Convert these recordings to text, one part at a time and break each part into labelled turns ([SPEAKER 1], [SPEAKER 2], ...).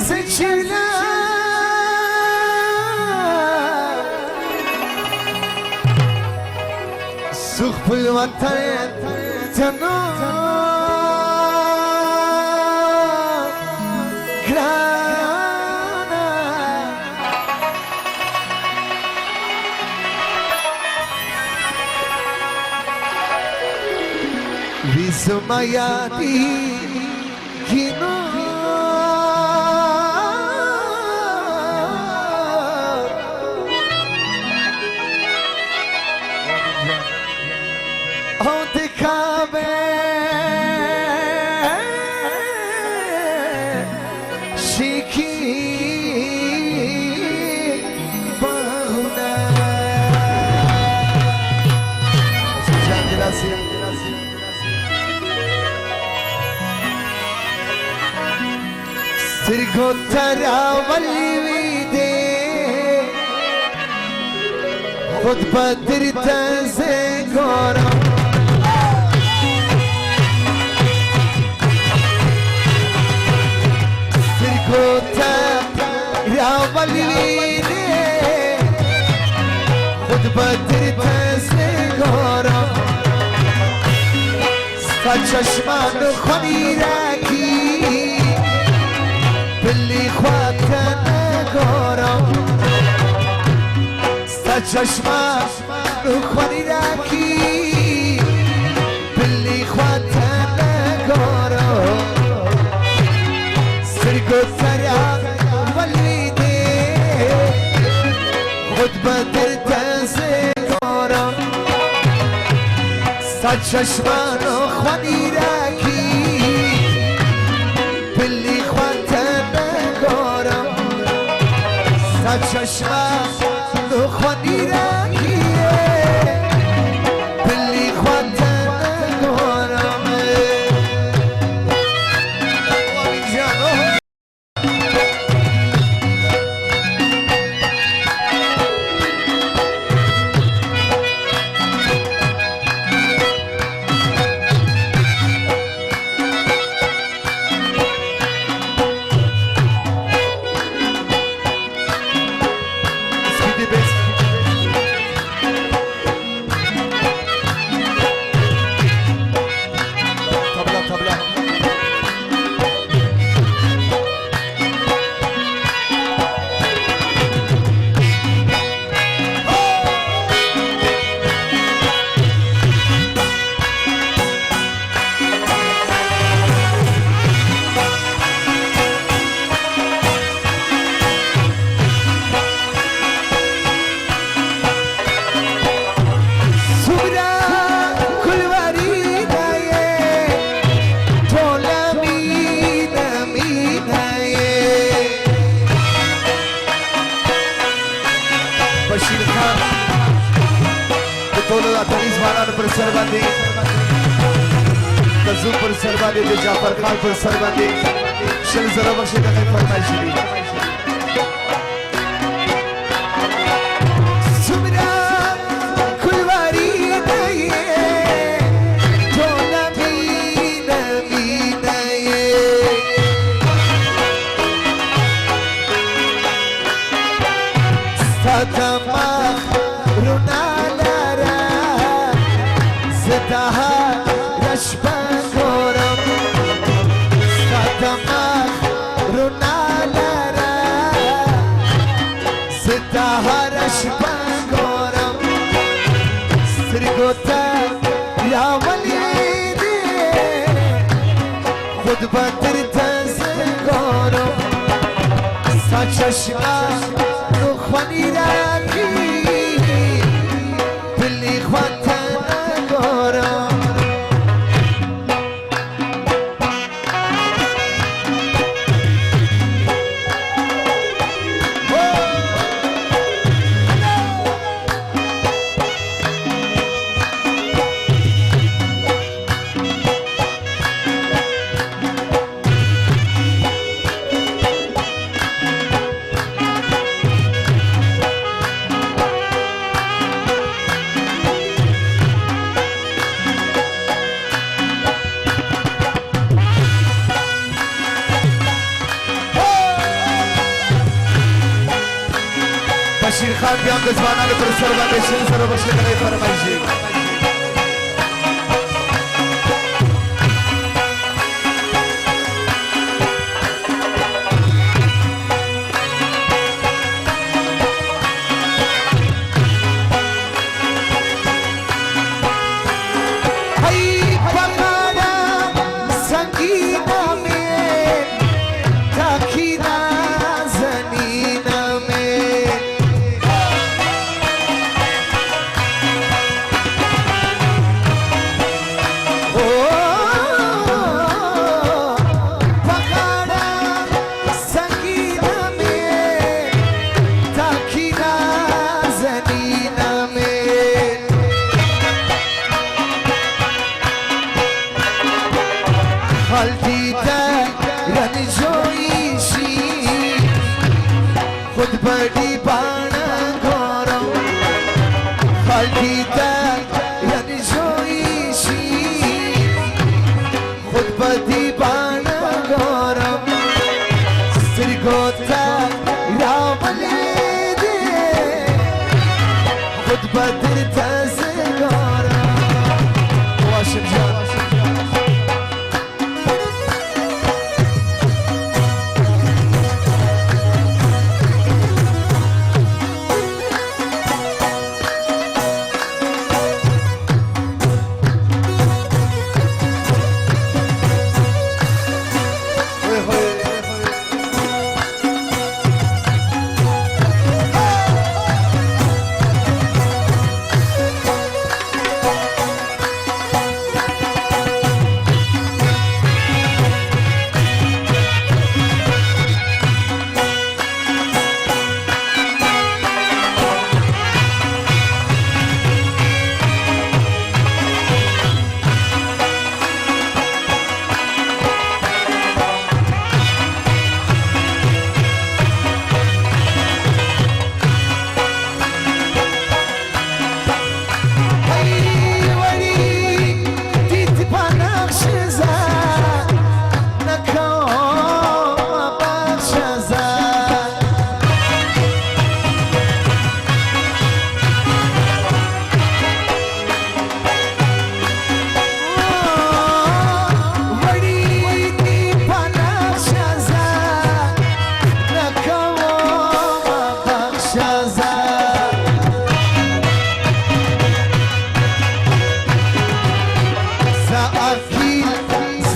[SPEAKER 1] سجلة سخف الوطن تنور كرانا بسماياتي كنور Sirgo tarawali vide, khud badrita se gora. Sirgo tarawali vide, khud badrita se gora. Sta chashman khani raki. باللي خواتنا نگارم ستا چشمم نخوانی رکی باللي خواتنا نگارم سرگو ترم ولیده خود بدر تزگارم ستا چشمم نخوانی رکی باللي خواتنا چشمم نخوانی رنگیه بلی خواتن نگارمه پر سر باندې کزو پر سر باندې د جعفر خان پر سر باندې شل زره بخښي دغه فرمایش دي سمرا کلواری دی ټول مینا مینا ستما رونا زدها رشبن گورم ستمخ رونا لره زدها رشبن گورم سرگوتا یا ولیدی خود بدر تزگارم سا چشمم نخوانی رکی بلی خواتن بشیر خان بیام دزبانان پر سر باندې شل زره بخښي دغه فرمایشي خود بڑی بانا گورم خالقی تک یعنی جویشی خود بڑی بانا گورم سرگو تک راملی ده خود بدر تز گورم واشم جان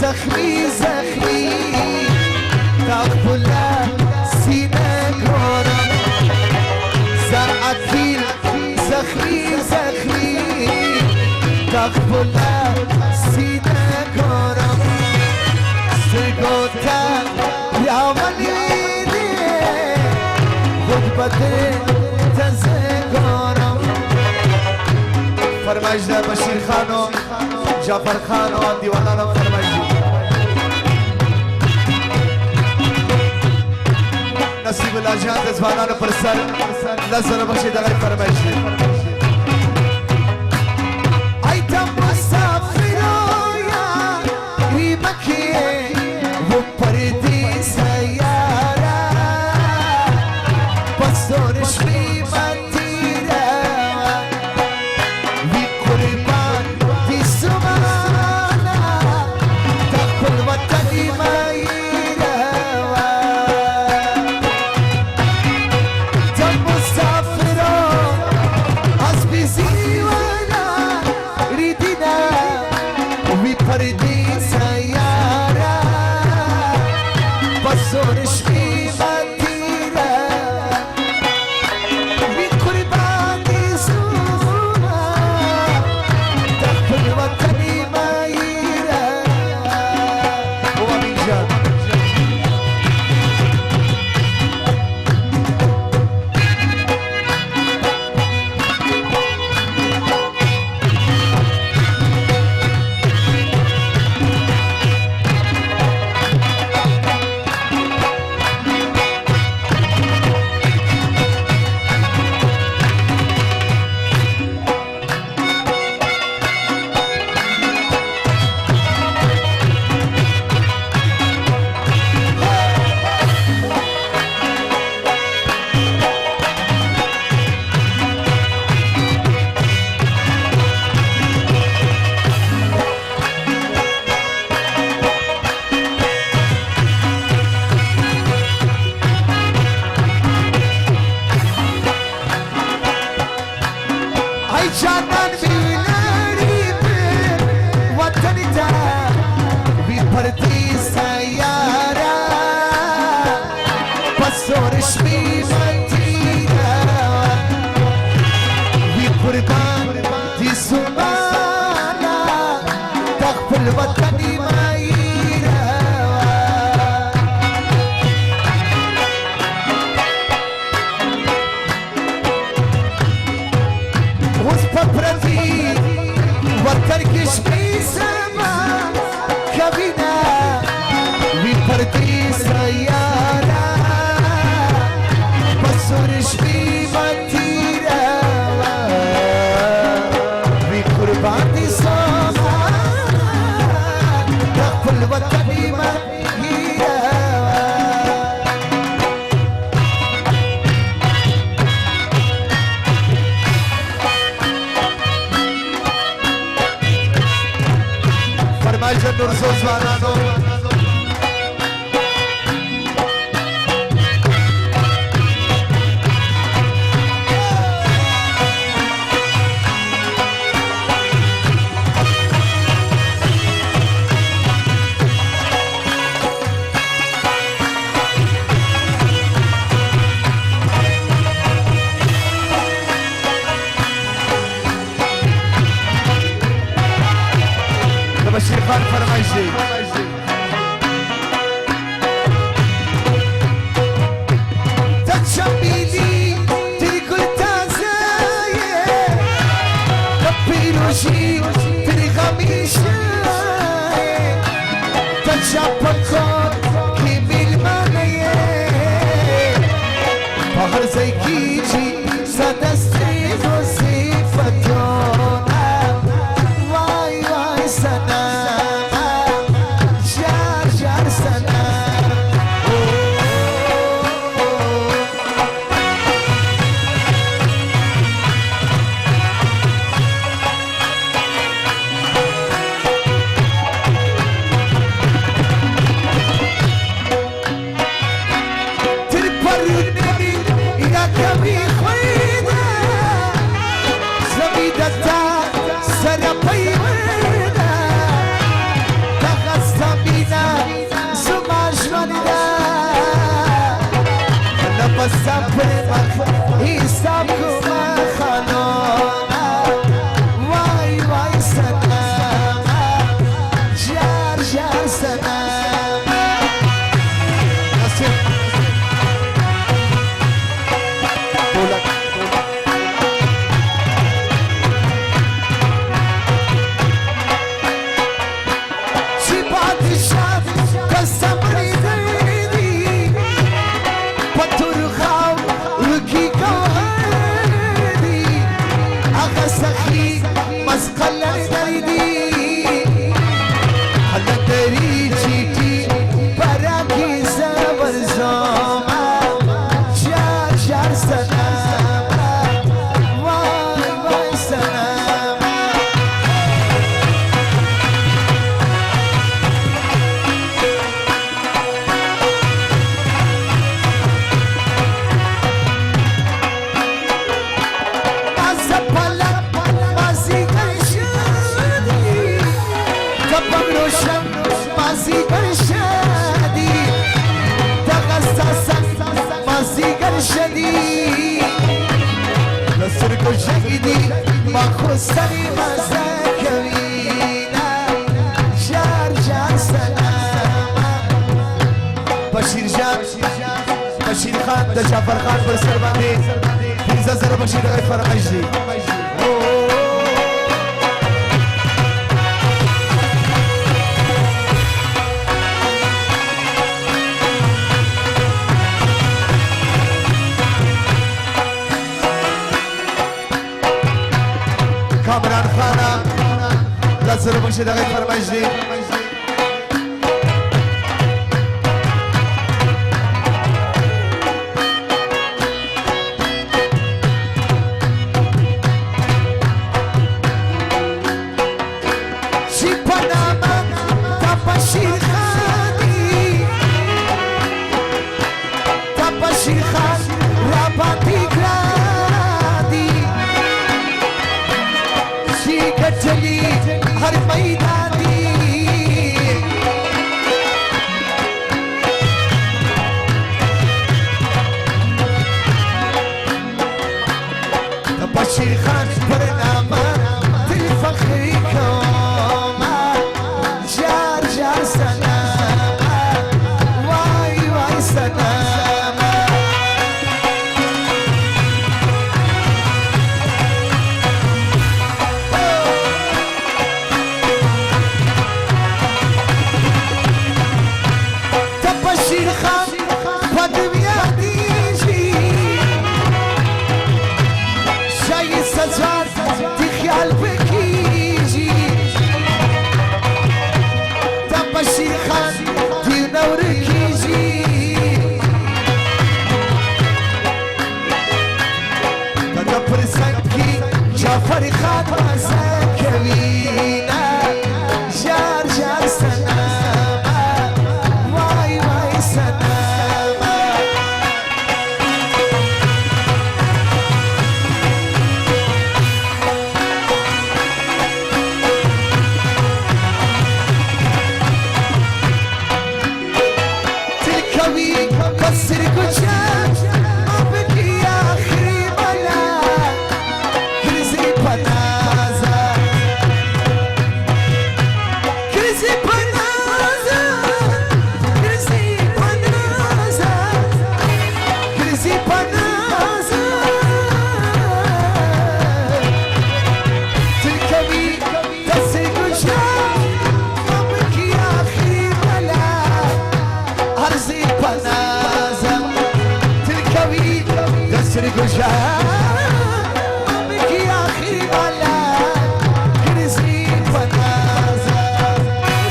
[SPEAKER 1] زخمی زخمی تقبل سینه کنم زعفیل زخمی زخمی تقبل سینه کنم سرگوتا یامنیده خود بده تزه کنم فرمایش ده بشیر خانو جعفر خان و دیوانانم فرمایشی نصیب لاجان دزبانان پر سر لزر بخشی دغی فرمایشی ایتم مسافرو یا ریمکیه و پردی سیاره پس دورش میمن تیره وی قربان دی سمانا تقبل وطنی مایره تم مسافرو از بیزیوانا ریدینا وی پردی سیاره پس دورش زور زوانانو بشیر خان فرمایش دی تچمیلی تیری گل تازه تپیروشی تیری غمیشه تچپکان کی میلمانه بهر زیکی چی صدستی وظیفتون وای وای سنم سری مزه کوینم جار جار سلام بشیر جان بشیر خان د جعفر خان پر سر باندې 15000 بشیر غیر فرمایش دی کامران خانم لازم باشه دقیق فرمایش دی چی پنامم تا بشیر خانی تا بشیر خان رابطی کچلی هر میدانی سنامه تلكوي كسر كشاف أبكي يا آخري بلا كرزي بنازة كرزي بنازة كرزي بنازة كرزي بنازة تلكوي كسر كشاف أبكي يا آخري بلا أرزي بنازة تلكوي كسر كشاف أبكي يا أخي بلا كرزي بنازة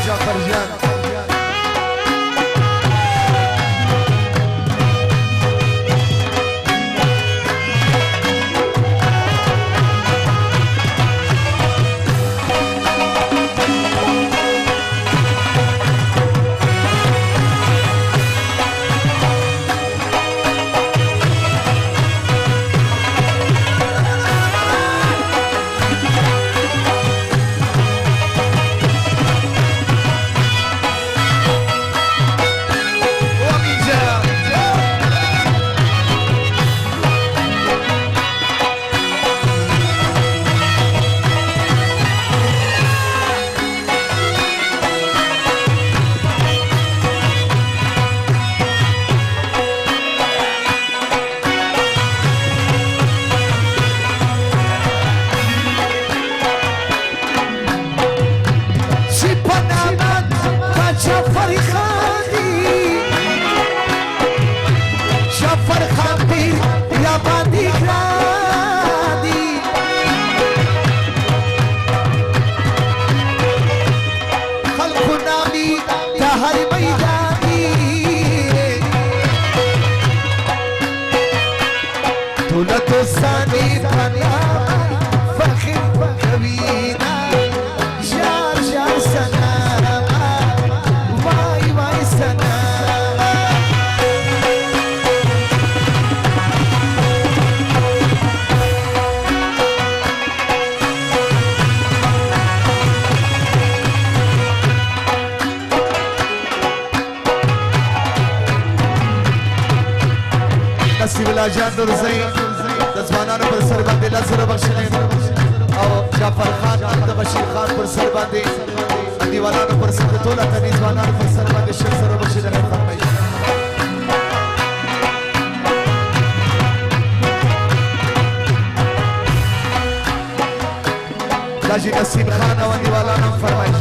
[SPEAKER 1] جعفر جان الثاني فنا فخر كبينا جار جار سلامة واي واي سلامة نصیب لاجان درزی دزبانانو پر سر باندې لزر بخشنه او جعفر خان د بشیر خان پر سر باندې دیوالانو پر سر ټوله تنی ځوانانو پر سر باندې شر سره بخشنه فرمایي حاجی نصیب خان او دیوالانو فرمایي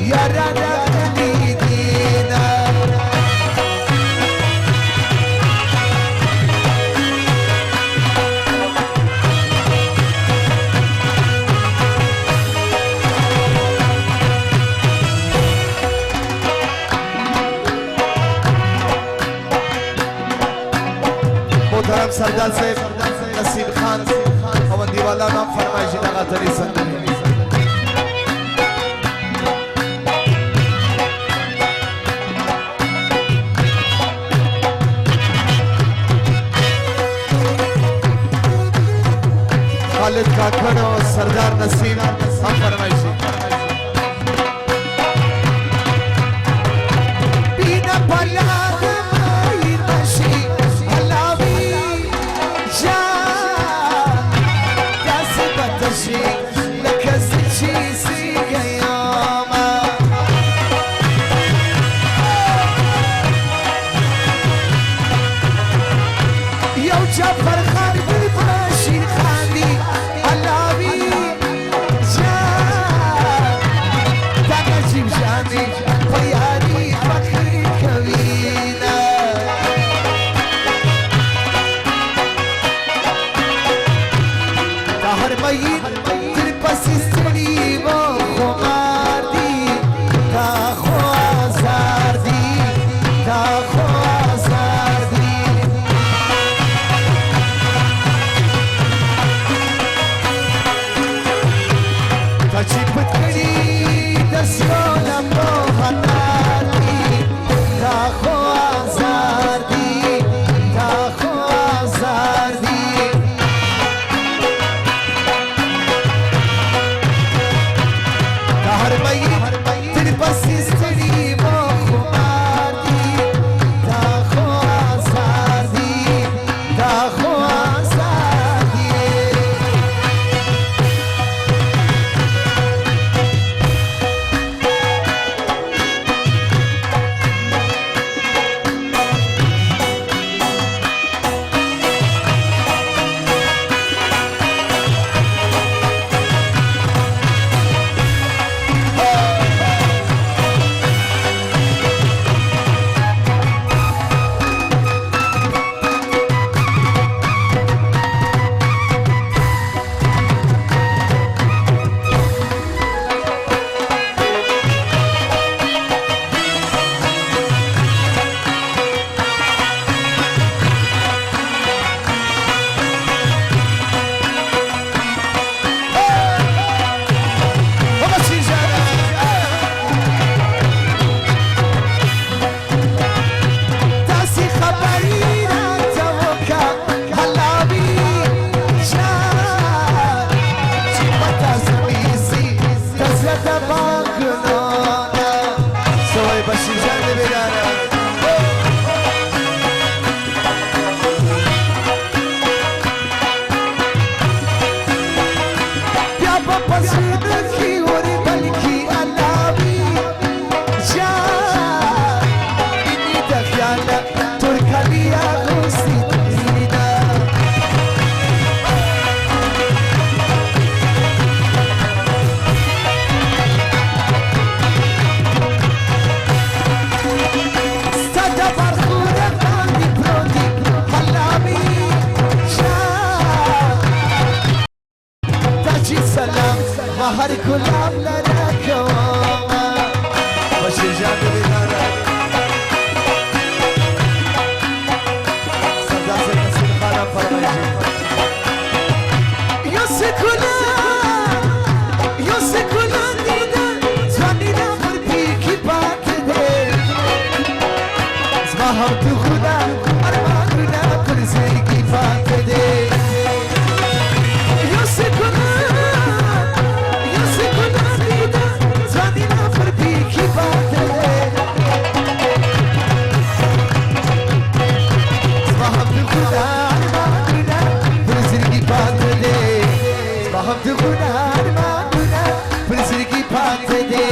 [SPEAKER 1] يا رنا سردار صاحب نصیب خان او دیوالا نام فرمایشی دغه تری سندري خالد کاکړ او سردار نسیم هم فرمایشي
[SPEAKER 2] بینا پلا دمائی نشی علاوی جان کسی بتشی لکسی چیزی گیاما یو جعفر خان بی باشی خاندی علاوی جان تا نجیب جانی پیاری فخری کوینا تا هر مین تر پسی ستړي و خمار دی تا خو آزار دی تا خو آزار دی تا چې پکړي د سرو لمبو هنار دی تا خو آزار دی تا خو آزار دی تا هر مین تر پسې ستړي و خمار دی تا خو آزار دی تا خو آزار دی
[SPEAKER 1] سوای بشیر جان دې بیداره
[SPEAKER 2] بیا په پسینه کې ورې بلکې علاوي جان اینی د خیاله ترکلي اغوستې دینا ستا د برخوره باندې پروت دي علاوي جان تاجی سلام مهر گلاب لره کوما
[SPEAKER 1] بشیر جان دې بیداره سردار صاحب نصیب خان هم فرمایشي
[SPEAKER 2] یو سکولان دیدن زوانینا پر پیکی پاک ده زما هم تو خدا ارمانونا پر زندگی پاک ده یو سکولان دیدن زوانینا پر پیکی پاک ده زما هم تو خدا ارمانونا پر زندگی پاک ده زما هم تو خدا ارمانونا پر زندگی پاک ده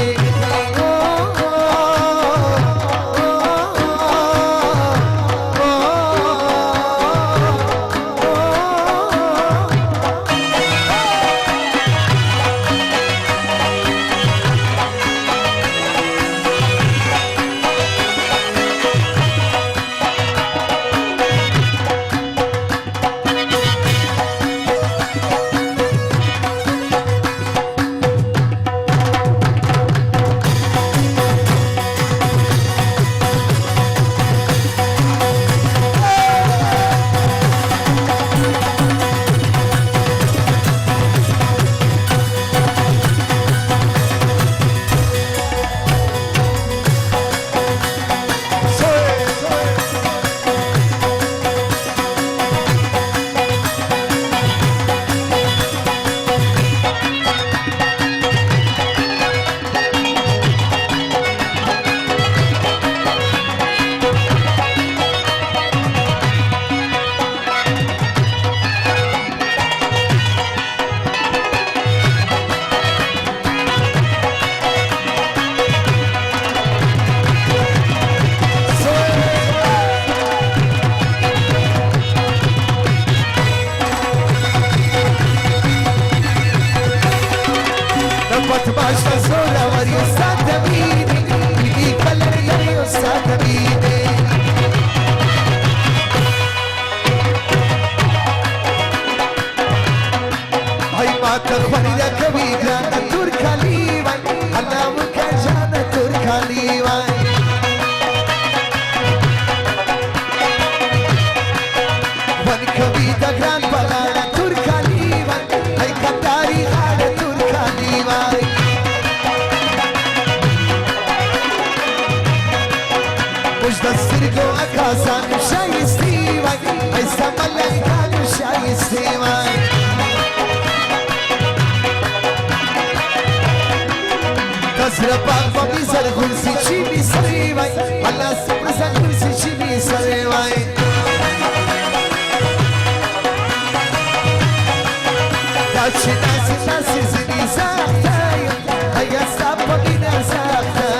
[SPEAKER 2] دسترگو اکاسان شایستی وای ایسا ملکان شایستی وای دستر باغ با میزر خلصی چی میسری وای والا سبرزن خلصی چی میسری وای داچی ناسی زنی زختایم هیا سابا بینا زختایم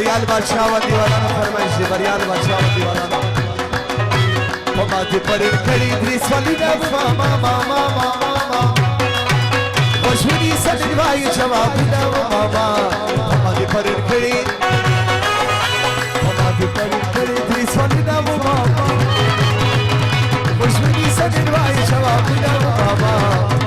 [SPEAKER 1] بریال بادشاہ و دیوالانو فرمائش دی بریال بادشاہ و دیوالانو پماتی پرین کری دریس والی نفا ماما ماما ماما خوشونی سنن وائی جوابی نفا ماما پماتی پرین کری دریس والی نفا ماما خوشونی سنن وائی جوابی نفا ماما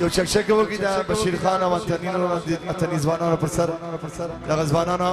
[SPEAKER 1] یو چکچک وکړي دا بشیر خان او اتنی ځوانانو پر سر دغه ځوانانو